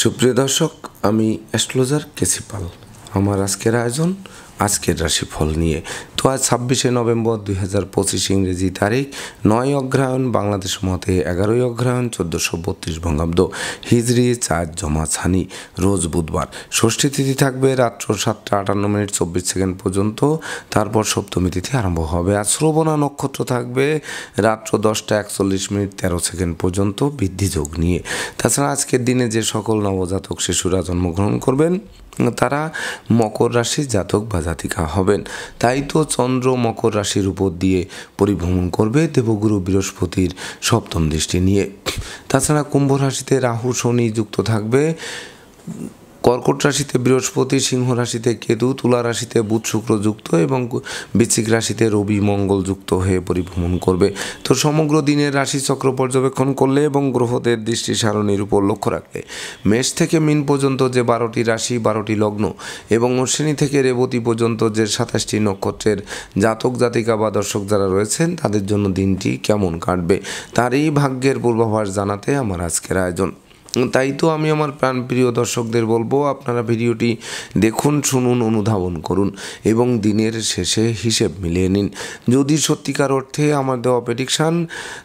সুপ্রিয় দর্শক, আমি অ্যাস্ট্রোলজার কেসি পাল। আমার আজকের আয়োজন আজকের রাশিফল নিয়ে। তো আজ 26শে নভেম্বর 2025 ইংরেজি তারিখ, 9 অগ্রহায়ণ, বাংলাদেশ মতে 11ই অগ্রহায়ণ, 1432 বঙ্গাব্দ, হিজরি 4 জমাছানি, রোজ বুধবার। ষষ্ঠী তিথি থাকবে রাত্র 7টা 58 মিনিট 24 সেকেন্ড পর্যন্ত, তারপর সপ্তমী তিথি আরম্ভ হবে। আজ শ্রবণা নক্ষত্র থাকবে রাত্র 10টা 41 মিনিট 13 সেকেন্ড পর্যন্ত বৃদ্ধি যোগ নিয়ে। তাছাড়া আজকের দিনে যে সকল নবজাতক শিশুরা জন্মগ্রহণ করবেন তারা মকর রাশির জাতক বা জাতিকা হবেন। তাই তো চন্দ্র মকর রাশির উপর দিয়ে পরিভ্রমণ করবে দেবগুরু বৃহস্পতির সপ্তম দৃষ্টি নিয়ে। তাছাড়া কুম্ভ রাশিতে রাহু শনি যুক্ত থাকবে, কর্কট রাশিতে বৃহস্পতি, সিংহ রাশিতে কেতু, তুলা রাশিতে বুধ শুক্র যুক্ত এবং বৃশ্চিক রাশিতে রবি মঙ্গল যুক্ত হয়ে পরিভ্রমণ করবে। তো সমগ্র দিনের রাশিচক্র পর্যবেক্ষণ করলে এবং গ্রহদের দৃষ্টি সারণীর উপর লক্ষ্য রাখলে মেষ থেকে মীন পর্যন্ত যে 12টি রাশি 12টি লগ্ন এবং অশ্বিনী থেকে রেবতী পর্যন্ত যে 27টি নক্ষত্রের জাতক জাতিকা বা দর্শক যারা রয়েছেন তাদের জন্য দিনটি কেমন কাটবে তারই ভাগ্যের পূর্বাভাস জানাতে আমার আজকের আয়োজন। তাই তো আমি আমার প্রাণপ্রিয় দর্শকদের বলবো, আপনারা ভিডিওটি দেখুন, শুনুন, অনুধাবন করুন এবং দিনের শেষে হিসেব মিলিয়ে নিন। যদি সত্যিকার অর্থে আমার দেওয়া প্রেডিকশান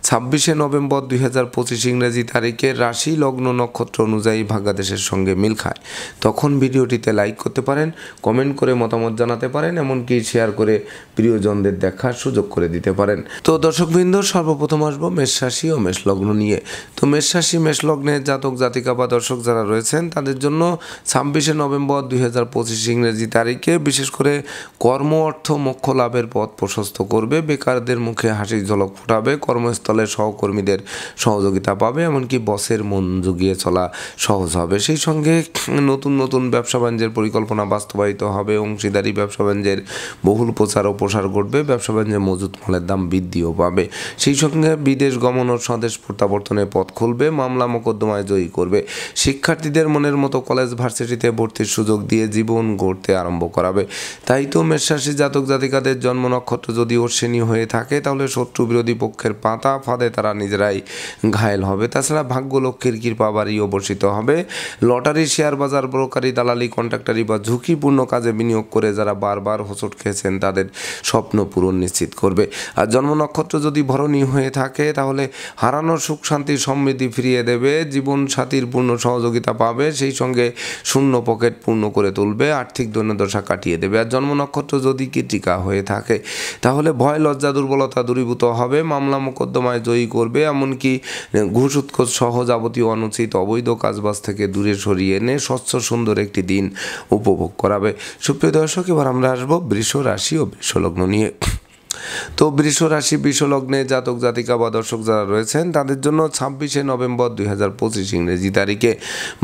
26শে নভেম্বর 2025 ইংরেজি তারিখের রাশি লগ্ন নক্ষত্র অনুযায়ী ভাগ্যাদেশের সঙ্গে মিল খায়, তখন ভিডিওটিতে লাইক করতে পারেন, কমেন্ট করে মতামত জানাতে পারেন, এমনকি শেয়ার করে প্রিয়জনদের দেখার সুযোগ করে দিতে পারেন। তো দর্শকবৃন্দ, সর্বপ্রথম আসবো মেষ রাশি ও মেষ লগ্ন নিয়ে। তো মেষ রাশি মেষ লগ্নের জাতক জাতিকা বা দর্শক যারা রয়েছেন তাদের জন্য 26শে নভেম্বর 2025 ইংরেজি তারিখে বিশেষ করে কর্ম অর্থ মোক্ষ লাভের পথ প্রশস্ত করবে, বেকারদের মুখে হাসির ঝলক ফোটাবে, কর্মস্থলে সহকর্মীদের সহযোগিতা পাবে, এমনকি বসের মন জুগিয়ে চলা সহজ হবে। সেই সঙ্গে নতুন নতুন ব্যবসা বাণিজ্যের পরিকল্পনা বাস্তবায়িত হবে, অংশীদারি ব্যবসা বাণিজ্যের বহুল প্রচার ও প্রসার ঘটবে, ব্যবসা বাণিজ্যে মজুত মালের দাম বৃদ্ধিও পাবে। সেই সঙ্গে বিদেশ গমন ও স্বদেশ প্রত্যাবর্তনের পথ খুলবে, মামলা মোকদ্দমায় জয়ী করবে, শিক্ষার্থীদের মনের মতো কলেজ ভার্সিটিতে ভর্তির সুযোগ দিয়ে জীবন গড়তে আরম্ভ করাবে। তাই তো মেষ রাশি জাতক জাতিকাদের জন্ম নক্ষত্র যদি অশ্বিনী হয়ে থাকে তাহলে শত্রু বিরোধী পক্ষের পাতা ফাঁদে তারা নিজেরাই ঘায়েল হবে। তাছাড়া ভাগ্য লক্ষ্মীর কৃপা বাড়িও বর্ষিত হবে। লটারি, শেয়ার বাজার, ব্রোকারি, দালালি, কন্ট্রাক্টারি বা ঝুঁকিপূর্ণ কাজে বিনিয়োগ করে যারা বারবার হোঁচট খেয়েছেন তাদের স্বপ্ন পূরণ নিশ্চিত করবে। আর জন্ম নক্ষত্র যদি ভরণী হয়ে থাকে তাহলে হারানো সুখ শান্তি সমৃদ্ধি ফিরিয়ে দেবে, জীবন সাথীর পূর্ণ সহযোগিতা পাবে, সেই সঙ্গে শূন্য পকেট পূর্ণ করে তুলবে, আর্থিক দৈন্যদশা কাটিয়ে দেবে। আর জন্ম নক্ষত্র যদি কৃত্তিকা হয়ে থাকে তাহলে ভয় লজ্জা দুর্বলতা দূরীভূত হবে, মামলা মোকদ্দমায় জয়ী করবে, এমনকি ঘুষ উৎকোচ সহ যাবতীয় অনুচিত অবৈধ কাজবাজ থেকে দূরে সরিয়ে এনে স্বচ্ছ সুন্দর একটি দিন উপভোগ করাবে। সুপ্রিয় দর্শক, এবার আমরা আসবো বৃষ রাশি ও বৃষ লগ্ন নিয়ে। তো বৃষ রাশি বৃষ লগ্নে জাতক জাতিকা বা দর্শক যারা রয়েছেন তাদের জন্য 26শে নভেম্বর 2025 ইংরেজি তারিখে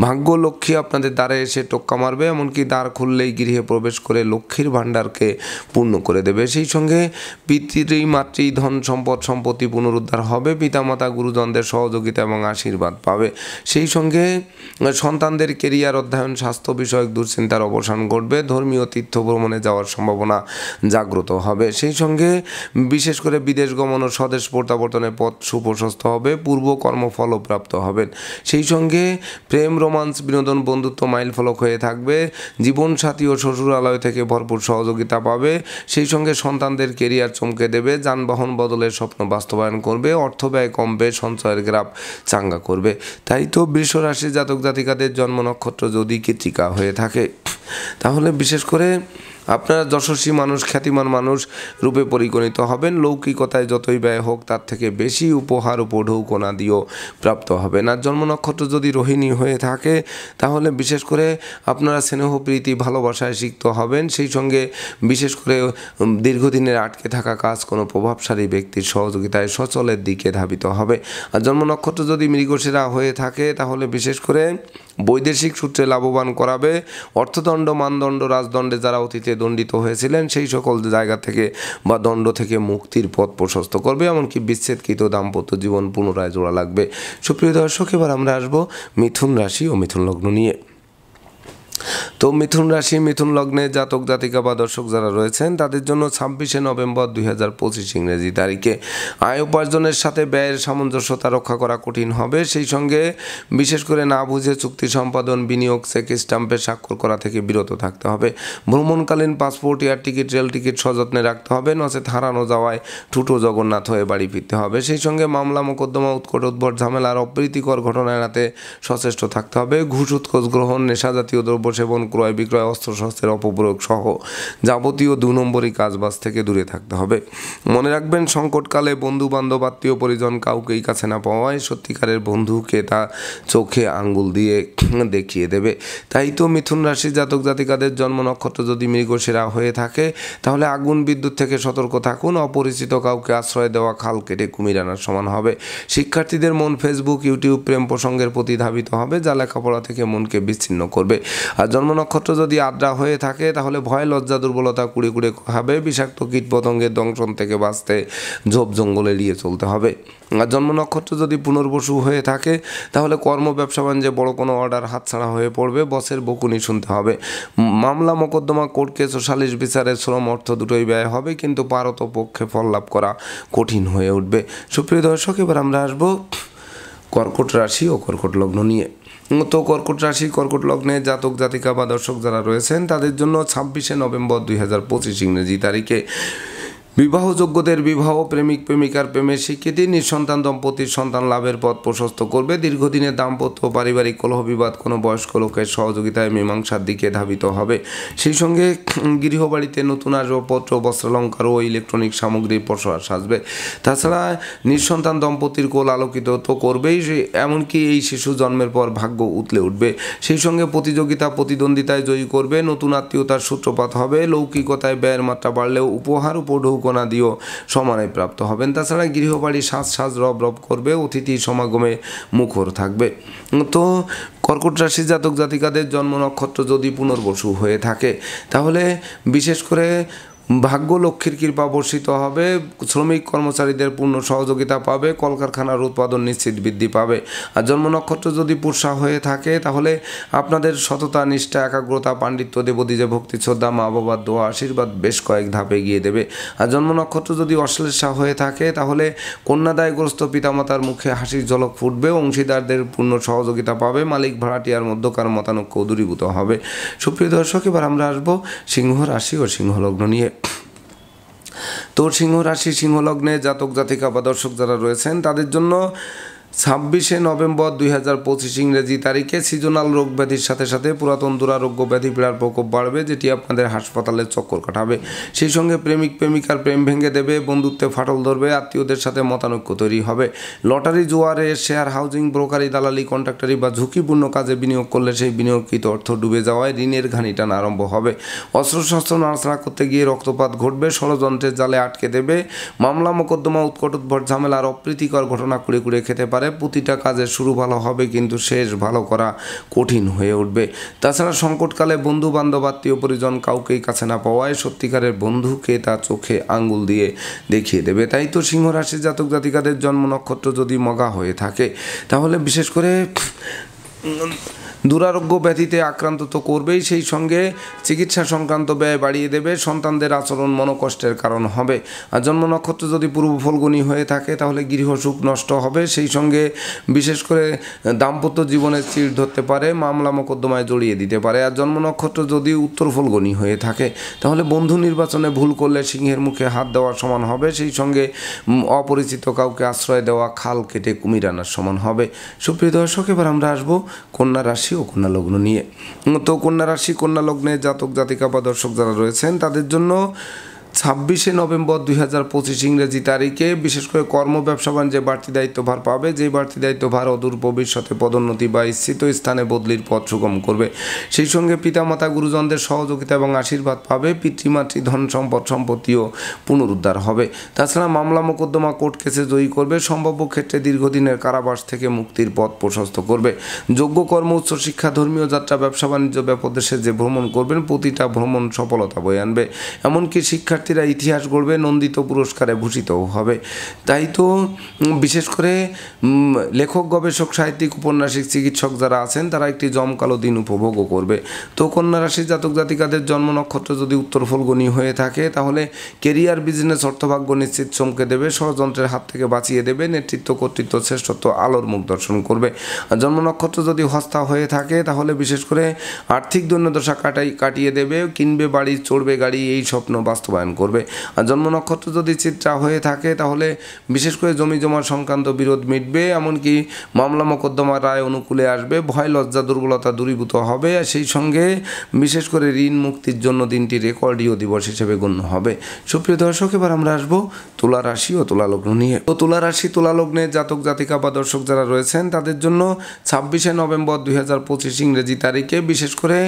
ভাগ্য লক্ষ্মী আপনাদের দ্বারে এসে টোক্কা মারবে, এমনকি দ্বার খুললেই গৃহে প্রবেশ করে লক্ষ্মীর ভাণ্ডারকে পূর্ণ করে দেবে। সেই সঙ্গে পিতৃ মাতৃ ধন সম্পদ সম্পত্তি পুনরুদ্ধার হবে, পিতামাতা গুরুজনদের সহযোগিতা এবং আশীর্বাদ পাবে। সেই সঙ্গে সন্তানদের কেরিয়ার, অধ্যয়ন, স্বাস্থ্য বিষয়ক দুশ্চিন্তার অবসান ঘটবে, ধর্মীয় তীর্থ ভ্রমণে যাওয়ার সম্ভাবনা জাগ্রত হবে। সেই সঙ্গে বিশেষ করে বিদেশ গমন ও স্বদেশ প্রত্যাবর্তনের পথ সুপ্রশস্ত হবে, পূর্ব কর্মফলও প্রাপ্ত হবেন। সেই সঙ্গে প্রেম, রোমান্স, বিনোদন, বন্ধুত্ব মাইল ফলক হয়ে থাকবে, জীবনসাথী ও শ্বশুরালয় থেকে ভরপুর সহযোগিতা পাবে। সেই সঙ্গে সন্তানদের কেরিয়ার চমকে দেবে, যানবাহন বদলের স্বপ্ন বাস্তবায়ন করবে, অর্থ ব্যয় কমবে, সঞ্চয়ের গ্রাফ চাঙ্গা করবে। তাই তো বৃষ রাশি জাতক জাতিকাদের জন্ম নক্ষত্র যদি কৃত্তিকা হয়ে থাকে তাহলে বিশেষ করে আপনারা যশস্বী মানুষ, খ্যাতিমান মানুষ রূপে পরিগণিত হবেন। লৌকিকতায় যতই ব্যয় হোক তার থেকে বেশি উপহার উপঢৌকনা দিয়েও প্রাপ্ত হবেন। আর জন্ম নক্ষত্র যদি রোহিণী হয়ে থাকে তাহলে বিশেষ করে আপনারা স্নেহ প্রীতি ভালোবাসায় সিক্ত হবেন। সেই সঙ্গে বিশেষ করে দীর্ঘদিনের আটকে থাকা কাজ কোনো প্রভাবশালী ব্যক্তির সহযোগিতায় সচলের দিকে ধাবিত হবে। আর জন্ম নক্ষত্র যদি মৃগশিরা হয়ে থাকে তাহলে বিশেষ করে বৈদেশিক সূত্রে লাভবান করাবে, অর্থদণ্ড, মানদণ্ড, রাজদণ্ডে যারা অতীতে দণ্ডিত হয়েছিলেন সেই সকল জায়গা থেকে বা দণ্ড থেকে মুক্তির পথ প্রশস্ত করবে, এমনকি বিচ্ছেদকৃত দাম্পত্য জীবন পুনরায় জোড়া লাগবে। সুপ্রিয় দর্শক, এবার আমরা আসবো মিথুন রাশি ও মিথুন লগ্ন নিয়ে। তো তো মিথুন রাশি মিথুন লগ্নে জাতক জাতিকা বা দর্শক যারা রয়েছেন তাদের জন্য 26শে নভেম্বর 2025 ইংরেজি তারিখে আয় উপার্জনের সাথে ব্যয়ের সামঞ্জস্যতা রক্ষা করা কঠিন হবে। সেই সঙ্গে বিশেষ করে না বুঝে চুক্তি সম্পাদন, বিনিয়োগ, চেক স্ট্যাম্পে স্বাক্ষর করা থেকে বিরত থাকতে হবে। ভ্রমণকালীন passport, air ticket, rail ticket সযত্নে রাখতে হবে, নচেত হারানো যাওয়ায় ঠুটো জগন্নাথ হয়ে বাড়ি ফিরতে হবে। সেই সঙ্গে মামলা মোকদ্দমা, উৎকট উদ্ভট ঝামেলার অপ্রীতিকর ঘটনা এড়াতে সচেষ্ট থাকতে হবে। ঘুষ উৎকোচ গ্রহণ, নেশাজাতীয় দ্রব্য সেবন, ক্রয় বিক্রয়, অস্ত্রশস্ত্রের অপপ্রয়োগ সহ যাবতীয় 2 নম্বরই কাজবাজ থেকে দূরে থাকতে হবে। মনে রাখবেন, সংকটকালে বন্ধু বান্ধব, আত্মীয় পরিজন কাউকেই কাছে না পাওয়ায় সত্যিকারের বন্ধুকে তা চোখে আঙ্গুল দিয়ে দেখিয়ে দেবে। তাই তো মিথুন রাশি জাতক জাতিকাদের জন্ম নক্ষত্র যদি মৃগশিরা হয়ে থাকে তাহলে আগুন বিদ্যুৎ থেকে সতর্ক থাকুন। অপরিচিত কাউকে আশ্রয় দেওয়া খাল কেটে কুমির আনার সমান হবে। শিক্ষার্থীদের মন ফেসবুক, ইউটিউব, প্রেম প্রসঙ্গের প্রতি ধাবিত হবে, যা লেখাপড়া থেকে মনকে বিচ্ছিন্ন করবে। আর জন্ম নক্ষত্র যদি আদ্রা হয়ে থাকে তাহলে ভয়, লজ্জা, দুর্বলতা কুড়ে কুড়ে খাবে। বিষাক্ত কীট পতঙ্গের দংশন থেকে বাঁচতে ঝোপ জঙ্গলে এড়িয়ে চলতে হবে। আর জন্ম নক্ষত্র যদি পুনর্বসু হয়ে থাকে তাহলে কর্ম, ব্যবসা বাণিজ্যে বড় কোনো অর্ডার হাতছাড়া হয়ে পড়বে। বসের বকুনি শুনতে হবে। মামলা মোকদ্দমা, কোর্ট কেস ও সালিশ বিচারে শ্রম অর্থ দুটোই ব্যয় হবে, কিন্তু পারত পক্ষে ফল লাভ করা কঠিন হয়ে উঠবে। সুপ্রিয় দর্শক, এবার আমরা আসবো কর্কট রাশি ও কর্কট লগ্ন নিয়ে। তো কর্কট রাশি কর্কট লগ্নে জাতক জাতিকা বা দর্শক যারা রয়েছেন তাদের জন্য 26শে নভেম্বর 2025 ইংরেজি তারিখে বিবাহযোগ্যদের বিবাহ, প্রেমিক প্রেমিকার প্রেমের স্বীকৃতি, নিঃসন্তান দম্পতির সন্তান লাভের পথ প্রশস্ত করবে। দীর্ঘদিনের দাম্পত্য, পারিবারিক কলহ বিবাদ কোনো বয়স্ক লোকের সহযোগিতায় মীমাংসার দিকে ধাবিত হবে। সেই সঙ্গে গৃহবাড়িতে নতুন আসবাবপত্র, বস্ত্রালঙ্কার ও ইলেকট্রনিক সামগ্রীর প্রসার সাজবে। তাছাড়া নিঃসন্তান দম্পতির কোল আলোকিত তো করবেই, এমনকি এই শিশু জন্মের পর ভাগ্য উতলে উঠবে। সেই সঙ্গে প্রতিযোগিতা, প্রতিদ্বন্দ্বিতায় জয়ী করবে। নতুন আত্মীয়তার সূত্রপাত হবে। লৌকিকতায় ব্যয়ের মাত্রা বাড়লেও উপহার উপঢৌকনা দিয়েও সমানে প্রাপ্ত হবেন। তাছাড়া গৃহবাড়ি সাজ সাজ রব রব করবে, অতিথি সমাগমে মুখর থাকবে। তো কর্কট রাশি জাতক জাতিকাদের জন্ম নক্ষত্র যদি পুনর্বসু হয়ে থাকে তাহলে বিশেষ করে ভাগ্য লক্ষ্মীর কৃপা বর্ষিত হবে। শ্রমিক কর্মচারীদের পূর্ণ সহযোগিতা পাবে। কলকারখানার উৎপাদন নিশ্চিত বৃদ্ধি পাবে। আর জন্ম নক্ষত্র যদি পুরসা হয়ে থাকে তাহলে আপনাদের সততা, নিষ্ঠা, একাগ্রতা, পাণ্ডিত্য, দেবদ্বীজে ভক্তি, শ্রদ্ধা, মা বাবার দোয়া, আশীর্বাদ বেশ কয়েক ধাপে এগিয়ে দেবে। আর জন্ম নক্ষত্র যদি অশ্লেষা হয়ে থাকে তাহলে কন্যাদায়গ্রস্ত পিতামাতার মুখে হাসির ঝলক ফুটবে। অংশীদারদের পূর্ণ সহযোগিতা পাবে। মালিক ভাড়াটিয়ার মধ্যকার মতানৈক্য দূরীভূত হবে। সুপ্রিয় দর্শক, এবার আমরা আসবো সিংহ রাশি ও সিংহ লগ্ন নিয়ে। তো সিংহ রাশি সিংহ লগ্নে জাতক জাতিকা বা দর্শক যারা রয়েছেন তাদের জন্য 26শে নভেম্বর 2025 ইংরেজি তারিখে সিজনাল রোগ ব্যাধির সাথে সাথে পুরাতন দুরারোগ্য ব্যাধি পীড়ার প্রকোপ বাড়বে, যেটি আপনাদের হাসপাতালের চক্কর কাটাবে। সেই সঙ্গে প্রেমিক প্রেমিকার প্রেম ভেঙে দেবে, বন্ধুত্বে ফাটল ধরবে, আত্মীয়দের সাথে মতানৈক্য তৈরি হবে। লটারি, জুয়ারে, শেয়ার, হাউজিং, ব্রোকারি, দালালি, কন্ট্রাক্টারি বা ঝুঁকিপূর্ণ কাজে বিনিয়োগ করলে সেই বিনিয়োগকৃত অর্থ ডুবে যাওয়ায় ঋণের ঘানি টানা আরম্ভ হবে। অস্ত্রশস্ত্র নাড়াচাড়া করতে গিয়ে রক্তপাত ঘটবে, ষড়যন্ত্রের জালে আটকে দেবে। মামলা মোকদ্দমা, উৎকট উদ্ভট ঝামেলার অপ্রীতিকর ঘটনা কুড়ে কুড়ে খেতে পারে। প্রতিটা কাজের শুরু ভালো হবে কিন্তু শেষ ভালো করা কঠিন হয়ে উঠবে। তাছাড়া সংকটকালে বন্ধু বান্ধব, আত্মীয় পরিজন কাউকেই কাছে না পাওয়ায় সত্যিকারের বন্ধুকে তা চোখে আঙ্গুল দিয়ে দেখিয়ে দেবে। তাই তো সিংহ রাশির জাতক জাতিকাদের জন্ম নক্ষত্র যদি মগা হয়ে থাকে তাহলে বিশেষ করে দুরারোগ্য ব্যাধিতে আক্রান্ত তো করবেই, সেই সঙ্গে চিকিৎসা সংক্রান্ত ব্যয় বাড়িয়ে দেবে। সন্তানদের আচরণ মনোকষ্টের কারণ হবে। আর জন্ম নক্ষত্র যদি পূর্ব ফলগুনি হয়ে থাকে তাহলে গৃহসুখ নষ্ট হবে। সেই সঙ্গে বিশেষ করে দাম্পত্য জীবনে চিড় ধরতে পারে, মামলা মোকদ্দমায় জড়িয়ে দিতে পারে। আর জন্ম নক্ষত্র যদি উত্তর ফলগুনি হয়ে থাকে তাহলে বন্ধু নির্বাচনে ভুল করলে সিংহের মুখে হাত দেওয়ার সমান হবে। সেই সঙ্গে অপরিচিত কাউকে আশ্রয় দেওয়া খাল কেটে কুমির আনার সমান হবে। সুপ্রিয় দর্শক, এবার আমরা আসবো কন্যা রাশি ও কন্যা লগ্ন নিয়ে। তো কন্যা রাশি কন্যা লগ্নে জাতক জাতিকা বা দর্শক যারা রয়েছেন তাদের জন্য 26শে নভেম্বর 2025 ইংরেজি তারিখে বিশেষ করে কর্ম, ব্যবসা বাণিজ্যে বাড়তি দায়িত্বভার পাবে। যে বাড়তি দায়িত্বভার অদূর ভবিষ্যতে পদোন্নতি বা ইচ্ছিত স্থানে বদলির পথ সুগম করবে। সেই সঙ্গে পিতামাতা, গুরুজনদের সহযোগিতা এবং আশীর্বাদ পাবে। পিতৃমাতৃ ধন সম্পদ সম্পত্তিও পুনরুদ্ধার হবে। তাছাড়া মামলা মোকদ্দমা, কোর্ট কেসে জয়ী করবে। সম্ভাব্য ক্ষেত্রে দীর্ঘদিনের কারাবাস থেকে মুক্তির পথ প্রশস্ত করবে। যোগ্য কর্ম, উচ্চশিক্ষা, ধর্মীয় যাত্রা, ব্যবসা বাণিজ্য, ব্যাপদেশে যে ভ্রমণ করবেন প্রতিটা ভ্রমণ সফলতা বয়ে আনবে। এমনকি শিক্ষার্থী শিক্ষার্থীরা ইতিহাস গড়বে, নন্দিত পুরস্কারে ভূষিতও হবে। তাই তো বিশেষ করে লেখক, গবেষক, সাহিত্যিক, উপন্যাসিক, চিকিৎসক যারা আছেন তারা একটি জমকালো দিন উপভোগও করবে। তো কন্যা রাশির জাতক জাতিকাদের জন্ম নক্ষত্র যদি উত্তর ফল্গুনী হয়ে থাকে তাহলে কেরিয়ার, বিজনেস, অর্থভাগ্য নিশ্চিত চমকে দেবে, ষড়যন্ত্রের হাত থেকে বাঁচিয়ে দেবে, নেতৃত্ব, কর্তৃত্ব, শ্রেষ্ঠত্ব আলোর মুখ দর্শন করবে। আর জন্ম নক্ষত্র যদি হস্তা হয়ে থাকে তাহলে বিশেষ করে আর্থিক দৈন্যদশা কাটিয়ে দেবে, কিনবে বাড়ি, চড়বে গাড়ি, এই স্বপ্ন বাস্তবায়ন করবে। আর জন্ম নক্ষত্র যদি চিত্রা হয়ে থাকে তাহলে বিশেষ করে জমি জমা সংক্রান্ত বিরোধ মিটবে, এমনকি মামলা মোকদ্দমার রায় অনুকূলে আসবে, ভয়, লজ্জা, দুর্বলতা দূরীভূত হবে। সেই সঙ্গে বিশেষ করে ঋণ মুক্তির জন্য দিনটি রেকর্ডীয় দিবস হিসেবে গণ্য হবে। সুপ্রিয় দর্শক, এবার আমরা আসবো তুলা রাশি ও তুলা লগ্ন নিয়ে। তো তুলা রাশি, তুলা লগ্নের জাতক জাতিকা বা দর্শক যারা রয়েছেন তাদের জন্য 26শে নভেম্বর 2025 ইংরেজি তারিখে বিশেষ করে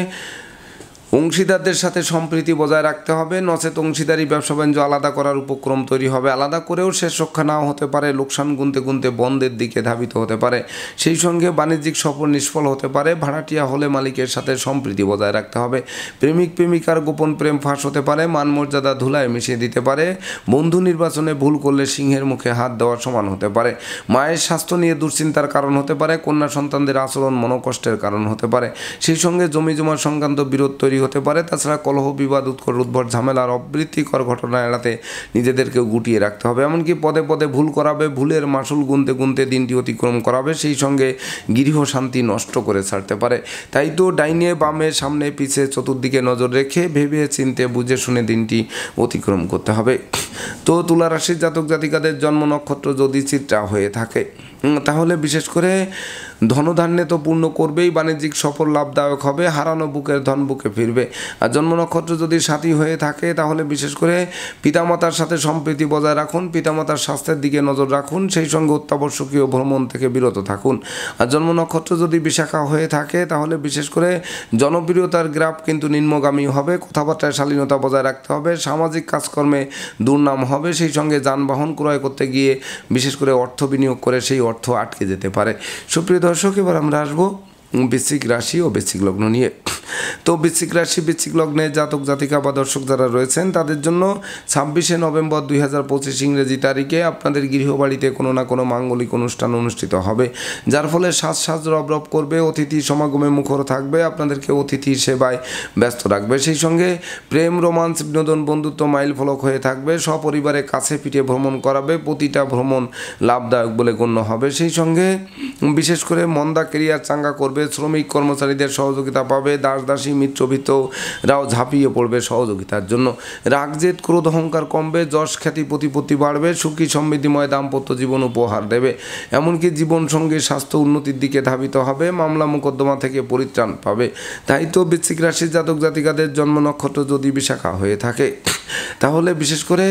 অংশীদারদের সাথে সম্প্রীতি বজায় রাখতে হবে, নচেত অংশীদারি ব্যবসা বাণিজ্য আলাদা করার উপক্রম তৈরি হবে। আলাদা করেও শেষ রক্ষা নাও হতে পারে, লোকসান গুনতে গুনতে বন্ধের দিকে ধাবিত হতে পারে। সেই সঙ্গে বাণিজ্যিক সফর নিষ্ফল হতে পারে। ভাড়াটিয়া হলে মালিকের সাথে সম্প্রীতি বজায় রাখতে হবে। প্রেমিক প্রেমিকার গোপন প্রেম ফাঁস হতে পারে, মান মর্যাদা ধুলায় মিশিয়ে দিতে পারে। বন্ধু নির্বাচনে ভুল করলে সিংহের মুখে হাত দেওয়ার সমান হতে পারে। মায়ের স্বাস্থ্য নিয়ে দুশ্চিন্তার কারণ হতে পারে। কন্যা সন্তানদের আচরণ মনোকষ্টের কারণ হতে পারে। সেই সঙ্গে জমি জমা সংক্রান্ত বিরোধ তৈরি হতে পারে। তাছাড়া কলহ, বিবাদ, উদ্ভট ঝামেলার অপ্রীতিকর ঘটনা এড়াতে নিজেদেরকেও গুটিয়ে রাখতে হবে। এমনকি পদে পদে ভুল করাবে, ভুলের মাসুল গুনতে গুনতে দিনটি অতিক্রম করাবে। সেই সঙ্গে গৃহ শান্তি নষ্ট করে ছাড়তে পারে। তাই তো ডাইনে বামে, সামনে পিছে চতুর্দিকে নজর রেখে ভেবে চিনতে বুঝে শুনে দিনটি অতিক্রম করতে হবে। তো তুলা রাশির জাতক জাতিকাদের জন্ম নক্ষত্র যদি চিত্রা হয়ে থাকে তাহলে বিশেষ করে ধনধান্যে তো পূর্ণ করবেই, বাণিজ্যিক সফল লাভদায়ক হবে, হারানো বুকের ধন বুকে ফিরবে। আর জন্ম নক্ষত্র যদি সাথী হয়ে থাকে তাহলে বিশেষ করে পিতামাতার সাথে সম্প্রীতি বজায় রাখুন, পিতামাতার স্বাস্থ্যের দিকে নজর রাখুন, সেই সঙ্গে অত্যাবশ্যকীয় ভ্রমণ থেকে বিরত থাকুন। আর জন্ম নক্ষত্র যদি বিশাখা হয়ে থাকে তাহলে বিশেষ করে জনপ্রিয়তার গ্রাফ কিন্তু নিম্নগামী হবে, কথাবার্তায় শালীনতা বজায় রাখতে হবে, সামাজিক কাজকর্মে দুর্নাম হবে, সেই সঙ্গে যানবাহন ক্রয় করতে গিয়ে বিশেষ করে অর্থ বিনিয়োগ করে সেই অর্থ আটকে যেতে পারে। সুপ্রিয় দর্শক, এবার আমরা আসবো বৃশ্চিক রাশি ও বৃশ্চিক লগ্ন নিয়ে। তো বৃশ্চিক রাশি, বৃশ্চিক লগ্নের জাতক জাতিকা বা দর্শক যারা রয়েছেন তাদের জন্য 26শে নভেম্বর 2025 ইংরেজি তারিখে আপনাদের গৃহবাড়িতে কোনো না কোনো মাঙ্গলিক অনুষ্ঠান অনুষ্ঠিত হবে, যার ফলে সাজ রব করবে, অতিথি সমাগমে মুখর থাকবে, আপনাদেরকে অতিথি সেবায় ব্যস্ত রাখবে। সেই সঙ্গে প্রেম, রোমান্স, বিনোদন, বন্ধুত্ব মাইল ফলক হয়ে থাকবে। সপরিবারে কাছে পিঠে ভ্রমণ করাবে, প্রতিটা ভ্রমণ লাভদায়ক বলে গণ্য হবে। সেই সঙ্গে বিশেষ করে মন্দা কেরিয়ার চাঙ্গা করবে, শ্রমিক কর্মচারীদের সহযোগিতা পাবে, দাসী মিত্রভিতরাও ঝাঁপিয়ে পড়বে সহযোগিতার জন্য। রাগ, জেদ, ক্রোধ, অহংকার কমবে, যশ, খ্যাতি, প্রতিপত্তি বাড়বে, সুখী সমৃদ্ধিময় দাম্পত্য জীবন উপহার দেবে। এমনকি জীবন সঙ্গী স্বাস্থ্য উন্নতির দিকে ধাবিত হবে, মামলা মোকদ্দমা থেকে পরিত্রাণ পাবে। তাই তো বৃশ্চিক রাশির জাতক জাতিকাদের জন্ম নক্ষত্র যদি বিশাখা হয়ে থাকে তাহলে বিশেষ করে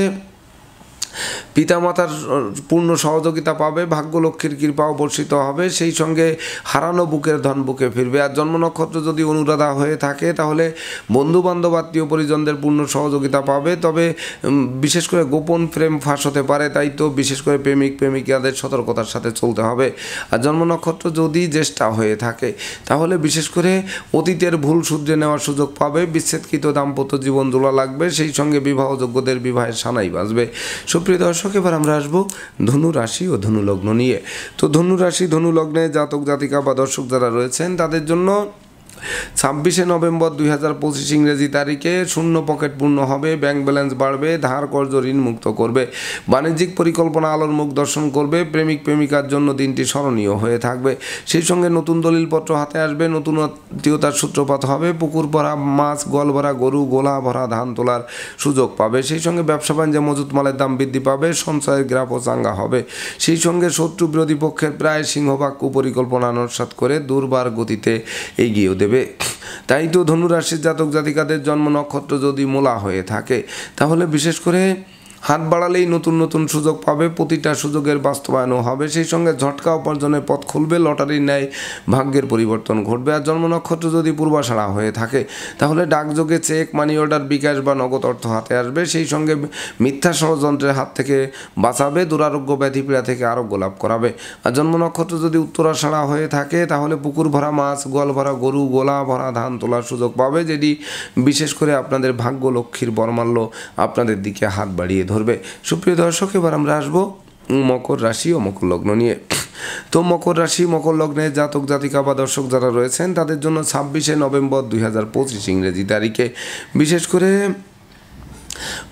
পিতামাতার পূর্ণ সহযোগিতা পাবে, ভাগ্যলক্ষ্মীর কৃপাও বর্ষিত হবে, সেই সঙ্গে হারানো বুকের ধন বুকে ফিরবে। আর জন্ম নক্ষত্র যদি অনুরাধা হয়ে থাকে তাহলে বন্ধুবান্ধব, আত্মীয় পরিজনদের পূর্ণ সহযোগিতা পাবে, তবে বিশেষ করে গোপন প্রেম ফাঁস হতে পারে। তাই তো বিশেষ করে প্রেমিক প্রেমিকাদের সতর্কতার সাথে চলতে হবে। আর জন্ম নক্ষত্র যদি জ্যেষ্ঠা হয়ে থাকে তাহলে বিশেষ করে অতীতের ভুল শুধরে নেওয়ার সুযোগ পাবে, বিচ্ছেদকৃত দাম্পত্য জীবন জোড়া লাগবে, সেই সঙ্গে বিবাহযোগ্যদের বিবাহের সানাই বাজবে। প্রিয় দর্শক, এবার আমরা আসবো ধনু রাশি ও ধনু লগ্ন নিয়ে। তো ধনু রাশি, ধনু লগ্নে জাতক জাতিকা বা দর্শক যারা রয়েছেন তাদের জন্য 26শে নভেম্বর 2025 ইংরেজি তারিখে শূন্য পকেট পূর্ণ হবে, ব্যাংক ব্যালেন্স বাড়বে, ধার কর্জ ঋণ মুক্ত করবে, বাণিজ্যিক পরিকল্পনা আলোর মুখ দর্শন করবে, প্রেমিক প্রেমিকার জন্য দিনটি স্মরণীয় হয়ে থাকবে। সেই সঙ্গে নতুন দলিলপত্র হাতে আসবে, নতুন আত্মীয়তার সূত্রপাত হবে, পুকুর ভরা মাছ, গোয়াল ভরা গরু, গোলা ভরা ধান তোলার সুযোগ পাবে। সেই সঙ্গে ব্যবসা বাণিজ্যে মজুত মালের দাম বৃদ্ধি পাবে, সঞ্চয়ের গ্রাফও চাঙ্গা হবে। সেই সঙ্গে শত্রু বিরোধী পক্ষের প্রায় সিংহভাগ কুপরিকল্পনা আত্মসাৎ করে দুর্বার গতিতে এগিয়ে দেবে। তাই তো ধনুরাশির জাতক জাতিকাদের জন্ম নক্ষত্র যদি মূলা হয়ে থাকে তাহলে বিশেষ করে হাত বাড়ালেই নতুন নতুন সুযোগ পাবে, প্রতিটা সুযোগের বাস্তবায়নও হবে, সেই সঙ্গে ঝটকা উপার্জনের পথ খুলবে, লটারির ন্যায় ভাগ্যের পরিবর্তন ঘটবে। আর জন্ম নক্ষত্র যদি পূর্বাষাঢ়া হয়ে থাকে তাহলে ডাকযোগে চেক, মানি অর্ডার, বিকাশ বা নগদ অর্থ হাতে আসবে, সেই সঙ্গে মিথ্যা ষড়যন্ত্রের হাত থেকে বাঁচাবে, দুরারোগ্য ব্যাধি পীড়া থেকে আরোগ্য লাভ করাবে। আর জন্ম নক্ষত্র যদি উত্তরাষাঢ়া হয়ে থাকে তাহলে পুকুর ভরা মাছ, গোয়াল ভরা গরু, গোলা ভরা ধান তোলার সুযোগ পাবে, যেটি বিশেষ করে আপনাদের ভাগ্য লক্ষ্মীর বরমাল্য আপনাদের দিকে হাত বাড়িয়ে ধরবে। সুপ্রিয় দর্শক, এবার আমরা আসবো মকর রাশি ও মকর লগ্ন নিয়ে। তো মকর রাশি, মকর লগ্নের জাতক জাতিকা বা দর্শক যারা রয়েছেন তাদের জন্য 26শে নভেম্বর 2025 ইংরেজি তারিখে বিশেষ করে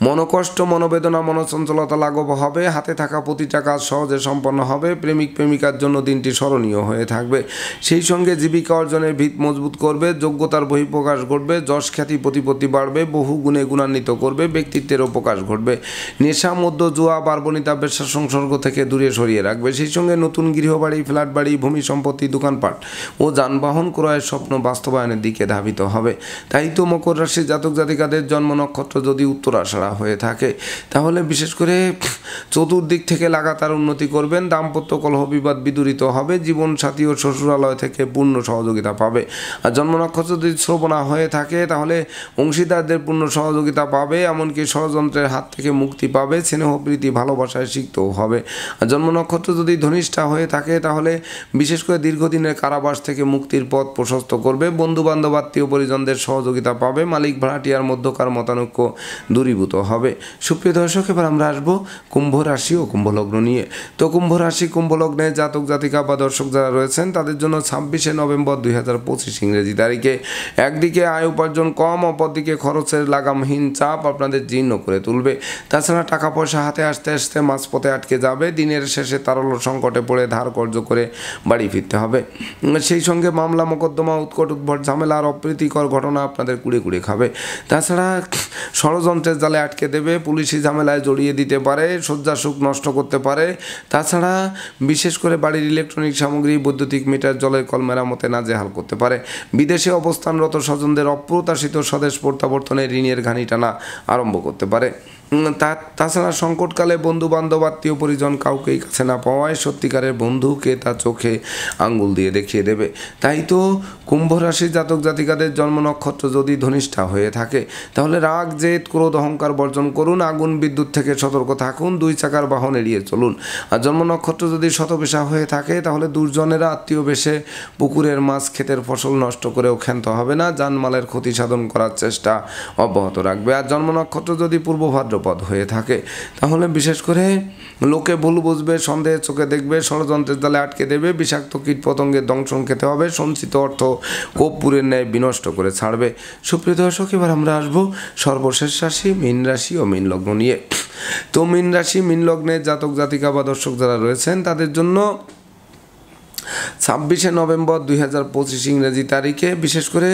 মনোকষ্ট, মনোবেদনা, মনোচঞ্চলতা লাঘব হবে, হাতে থাকা প্রতিটা কাজ সহজে সম্পন্ন হবে, প্রেমিক প্রেমিকার জন্য দিনটি স্মরণীয় হয়ে থাকবে, সেই সঙ্গে জীবিকা অর্জনের ভিত মজবুত করবে, যোগ্যতার বহিঃপ্রকাশ ঘটবে, যশ খ্যাতি প্রতিপত্তি বাড়বে, বহু গুণে গুণান্বিত করবে, ব্যক্তিত্বেরও প্রকাশ ঘটবে, নেশা, মধ্য, জুয়া, বার্বণিতা, ব্যবসা সংসর্গ থেকে দূরে সরিয়ে রাখবে, সেই সঙ্গে নতুন গৃহবাড়ি, ফ্ল্যাট বাড়ি, ভূমি সম্পত্তি, দোকানপাট ও যানবাহন ক্রয়ের স্বপ্ন বাস্তবায়নের দিকে ধাবিত হবে। তাই তো মকর রাশির জাতক জাতিকাদের জন্ম নক্ষত্র যদি উত্তরাষাঢ়া হয়ে থাকে তাহলে বিশেষ করে চতুর্দিক থেকে লাগাতার উন্নতি করবেন, দাম্পত্য কলহ বিবাদ বিদূরিত হবে, জীবন সাথী ও শ্বশুরালয় থেকে পূর্ণ সহযোগিতা পাবে। আর জন্ম নক্ষত্র যদি শ্রবণা হয়ে থাকে তাহলে অংশীদারদের পূর্ণ সহযোগিতা পাবে, এমনকি ষড়যন্ত্রের হাত থেকে মুক্তি পাবে, স্নেহ প্রীতি ভালোবাসায় সিক্তও হবে। আর জন্ম নক্ষত্র যদি ধনিষ্ঠা হয়ে থাকে তাহলে বিশেষ করে দীর্ঘদিনের কারাবাস থেকে মুক্তির পথ প্রশস্ত করবে, বন্ধু বান্ধব আত্মীয় পরিজনদের সহযোগিতা পাবে, মালিক ভাড়াটিয়ার মধ্যকার মতানৈক্য দূরীভূত হবে। সুপ্রিয় দর্শক, এবার আমরা আসবো কুম্ভ রাশি ও কুম্ভ লগ্ন নিয়ে। তো কুম্ভ রাশি, কুম্ভ লগ্নে জাতক জাতিকা বা দর্শক যারা রয়েছেন তাদের জন্য 26শে নভেম্বর 2025 ইংরেজি তারিখে একদিকে আয় উপার্জন কম, অপরদিকে খরচের লাগামহীন চাপ আপনাদের জীর্ণ করে তুলবে। তাছাড়া টাকা পয়সা হাতে আসতে আসতে মাঝপথে আটকে যাবে, দিনের শেষে তারল্য সংকটে পড়ে ধার কর্জ করে বাড়ি ফিরতে হবে, সেই সঙ্গে মামলা মোকদ্দমা, উৎকট উদ্ভট ঝামেলা আর অপ্রীতিকর ঘটনা আপনাদের কুড়ে কুড়ে খাবে। তাছাড়া ষড়যন্ত্রের জালে আটকে দেবে, পুলিশি ঝামেলায় জড়িয়ে দিতে পারে, শয্যা সুখ নষ্ট করতে পারে। তাছাড়া বিশেষ করে বাড়ির ইলেকট্রনিক সামগ্রী, বৈদ্যুতিক মিটার, জলের কল মেরামতে নাজেহাল করতে পারে। বিদেশে অবস্থানরত স্বজনদের অপ্রত্যাশিত স্বদেশ প্রত্যাবর্তনে ঋণের ঘানি টানা আরম্ভ করতে পারে। তাছাড়া সংকটকালে বন্ধু বান্ধব আত্মীয় পরিজন কাউকেই কাছে না পাওয়ায় সত্যিকারের বন্ধুকে তা চোখে আঙ্গুল দিয়ে দেখিয়ে দেবে। তাই তো কুম্ভ রাশির জাতক জাতিকাদের জন্ম নক্ষত্র যদি ধনিষ্ঠা হয়ে থাকে তাহলে রাগ, জেদ, ক্রোধ, অহংকার বর্জন করুন, আগুন বিদ্যুৎ থেকে সতর্ক থাকুন, 2 চাকার বাহন এড়িয়ে চলুন। আর জন্ম নক্ষত্র যদি শতবেশা হয়ে থাকে তাহলে দুর্জনেরা আত্মীয় বেশে পুকুরের মাছ, ক্ষেতের ফসল নষ্ট করেও ক্ষান্ত হবে না, জানমালের ক্ষতি সাধন করার চেষ্টা অব্যাহত রাখবে। আর জন্ম নক্ষত্র যদি পূর্ব ভাদ্রপদ হয়ে থাকে তাহলে বিশেষ করে লোকে ভুল বুঝবে, সন্দেহের চোখে দেখবে, ষড়যন্ত্রের জালে আটকে দেবে, বিষাক্ত কীট পতঙ্গের দংশন খেতে হবে, সঞ্চিত অর্থ কর্পূরের ন্যায় বিনষ্ট করে ছাড়বে। সুপ্রিয় দর্শক, এবার আমরা আসবো সর্বশেষ রাশি মীন রাশি ও মীন লগ্ন নিয়ে। তো মীন রাশি, মীন লগ্নের জাতক জাতিকা বা দর্শক যারা রয়েছেন তাদের জন্য 26শে নভেম্বর 2025 ইংরেজি তারিখে বিশেষ করে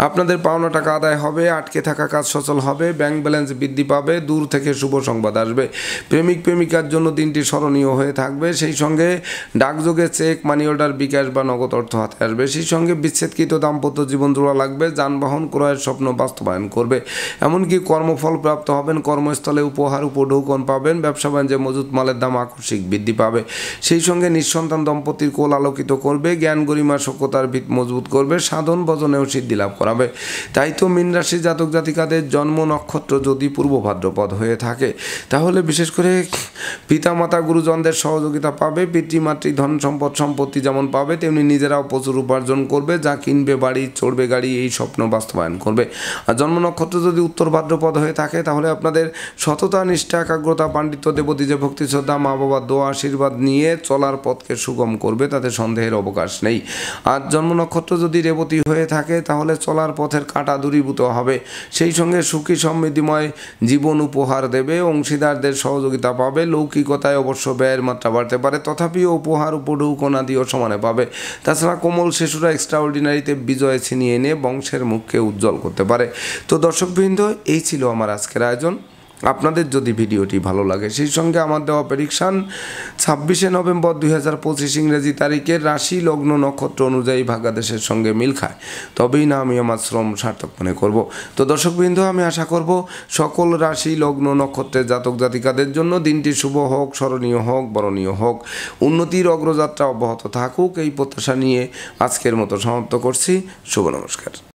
আপনাদের পাওনা টাকা আদায় হবে, আটকে থাকা কাজ সচল হবে, ব্যাংক ব্যালেন্স বৃদ্ধি পাবে, দূর থেকে শুভ সংবাদ আসবে, প্রেমিক প্রেমিকার জন্য দিনটি স্মরণীয় হয়ে থাকবে, সেই সঙ্গে ডাকযোগে চেক, মানি অর্ডার, বিকাশ বা নগদ অর্থ হাতে আসবে, সেই সঙ্গে বিচ্ছেদকৃত দাম্পত্য জীবন জোড়া লাগবে, যানবাহন ক্রয়ের স্বপ্ন বাস্তবায়ন করবে, এমনকি কর্মফল প্রাপ্ত হবেন, কর্মস্থলে উপহার উপঢৌকন পাবেন, ব্যবসা বাণিজ্যে মজুত মালের দাম আকস্মিক বৃদ্ধি পাবে, সেই সঙ্গে নিঃসন্তান দম্পতির আলোকিত করবে, জ্ঞান গরিমা সভ্যতার ভিত মজবুত করবে, সাধন ভজনেও সিদ্ধি লাভ করাবে। তাই তো মীন রাশি জাতক জাতিকাদের জন্ম নক্ষত্র যদি পূর্ব ভাদ্রপদ হয়ে থাকে তাহলে বিশেষ করে পিতামাতা গুরুজনদের সহযোগিতা পাবে, পিতৃমাতৃ ধন সম্পদ সম্পত্তি যেমন পাবে তেমনি নিজেরাও প্রচুর উপার্জন করবে, যা কিনবে বাড়ি, চড়বে গাড়ি, এই স্বপ্ন বাস্তবায়ন করবে। আর জন্ম নক্ষত্র যদি উত্তর ভাদ্রপদ হয়ে থাকে তাহলে আপনাদের সততা, নিষ্ঠা, একাগ্রতা, পাণ্ডিত্য, দেবতীজে ভক্তি শ্রদ্ধা, মা বাবার দোয়া আশীর্বাদ নিয়ে চলার পথকে সুগম করবে, তাতে সন্দেহের অবকাশ নেই। আর জন্ম নক্ষত্র যদি রেবতী হয়ে থাকে তাহলে চলার পথের কাঁটা দূরীভূত হবে, সেই সঙ্গে সুখী সমৃদ্ধিময় জীবন উপহার দেবে, অংশীদারদের সহযোগিতা পাবে, লৌকিকতায় অবশ্য ব্যয়ের মাত্রা বাড়তে পারে, তথাপিও উপহার উপঢৌকন আদিও সমানে পাবে। তাছাড়া কোমল শিশুরা এক্সট্রাঅর্ডিনারিতে বিজয় ছিনিয়ে এনে বংশের মুখকে উজ্জ্বল করতে পারে। তো দর্শকবৃন্দ, এই ছিল আমার আজকের আয়োজন। আপনাদের যদি ভিডিওটি ভালো লাগে সেই সঙ্গে আমার দেওয়া প্রেডিকশান 26শে নভেম্বর 2025 ইংরেজি তারিখের রাশি লগ্ন নক্ষত্র অনুযায়ী ভাগ্যাদেশের সঙ্গে মিল খায়, তবেই না আমি আমার শ্রম সার্থক মনে করব। তো দর্শকবৃন্দ, আমি আশা করব সকল রাশি লগ্ন নক্ষত্রের জাতক জাতিকাদের জন্য দিনটি শুভ হোক, স্মরণীয় হোক, বরণীয় হোক, উন্নতির অগ্রযাত্রা অব্যাহত থাকুক, এই প্রত্যাশা নিয়ে আজকের মতো সমাপ্ত করছি। শুভ নমস্কার।